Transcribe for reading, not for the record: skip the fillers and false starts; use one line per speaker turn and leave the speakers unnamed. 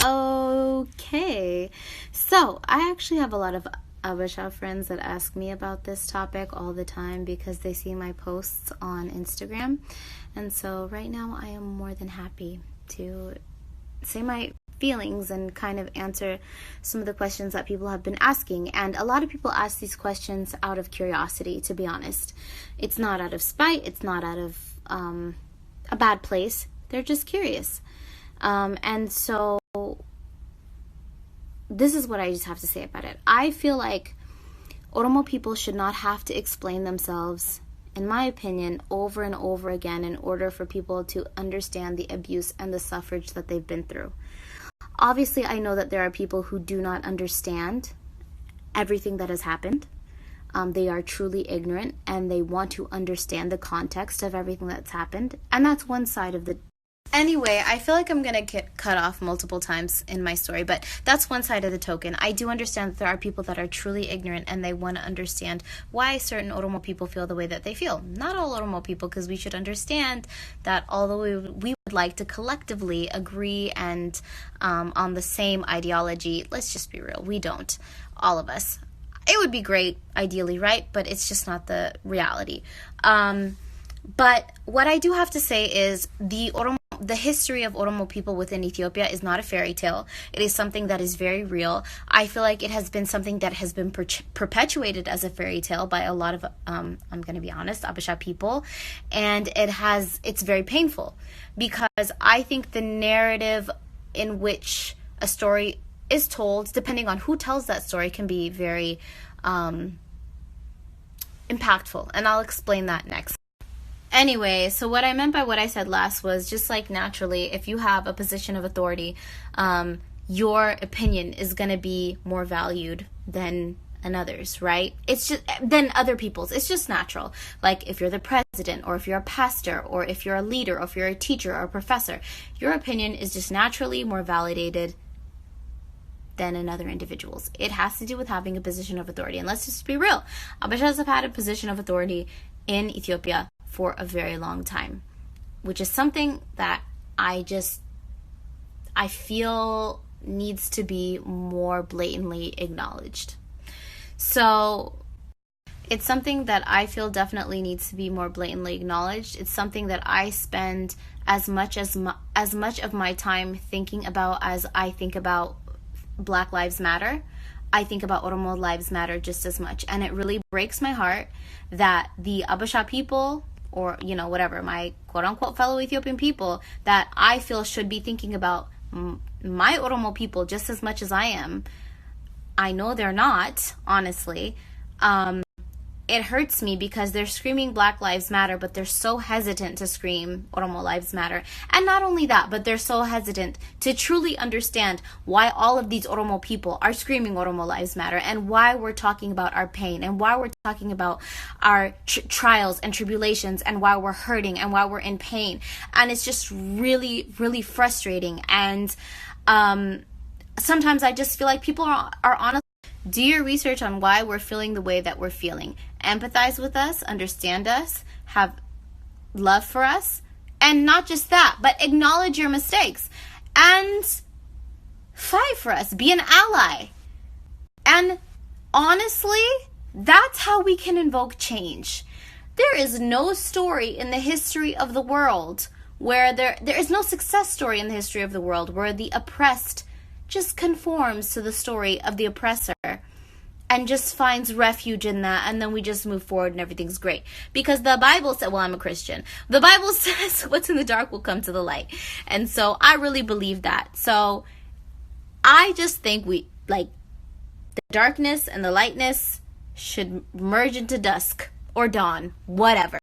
Okay, so I actually have a lot of Abasha friends that ask me about this topic all the time because they see my posts on Instagram. And so right now I am more than happy to say my feelings and kind of answer some of the questions that people have been asking. And a lot of people ask these questions out of curiosity, to be honest. It's not out of spite, it's not out of a bad place. They're just curious. And so this is what I just have to say about it. I feel like Oromo people should not have to explain themselves, in my opinion, over and over again in order for people to understand the abuse and the suffrage that they've been through. Obviously, I know that there are people who do not understand everything that has happened. They are truly ignorant and they want to understand the context of everything that's happened. And that's one side of the... Anyway, I feel like I'm going to get cut off multiple times in my story, but that's one side of the token. I do understand that there are people that are truly ignorant and they want to understand why certain Oromo people feel the way that they feel. Not all Oromo people, because we should understand that although we would like to collectively agree and on the same ideology, let's just be real, we don't. All of us. It would be great, ideally, right? But it's just not the reality. But what I do have to say is the history of Oromo people within Ethiopia is not a fairy tale. It is something that is very real. I feel like it has been something that has been perpetuated as a fairy tale by a lot of, I'm going to be honest, Abasha people. And it's very painful because I think the narrative in which a story is told, depending on who tells that story, can be very impactful. And I'll explain that next. Anyway, so what I meant by what I said last was just like naturally, if you have a position of authority, your opinion is going to be more valued than another's, right? It's just than other people's. It's just natural. Like if you're the president or if you're a pastor or if you're a leader or if you're a teacher or a professor, your opinion is just naturally more validated than another individual's. It has to do with having a position of authority. And let's just be real. Abashas have had a position of authority in Ethiopia for a very long time, which is something that I feel needs to be more blatantly acknowledged. So it's something that I feel definitely needs to be more blatantly acknowledged. It's something that I spend as much of my time thinking about as I think about Black Lives Matter. I think about Oromo Lives Matter just as much. And it really breaks my heart that the Abasha people, or, whatever, my quote-unquote fellow Ethiopian people, that I feel should be thinking about my Oromo people just as much as I am. I know they're not, honestly. It hurts me because they're screaming Black Lives Matter, but they're so hesitant to scream Oromo Lives Matter. And not only that, but they're so hesitant to truly understand why all of these Oromo people are screaming Oromo Lives Matter and why we're talking about our pain and why we're talking about our trials and tribulations and why we're hurting and why we're in pain. And it's just really, really frustrating. And sometimes I just feel like people are honestly... Do your research on why we're feeling the way that we're feeling. Empathize with us, understand us, have love for us, and not just that, but acknowledge your mistakes and fight for us, be an ally. And honestly, that's how we can invoke change. There is no story in the history of the world where there is no success story in the history of the world where the oppressed just conforms to the story of the oppressor and just finds refuge in that, and then we just move forward and everything's great. Because the Bible said, well, I'm a Christian. The Bible says what's in the dark will come to the light. And so I really believe that. So I just think the darkness and the lightness should merge into dusk or dawn, whatever.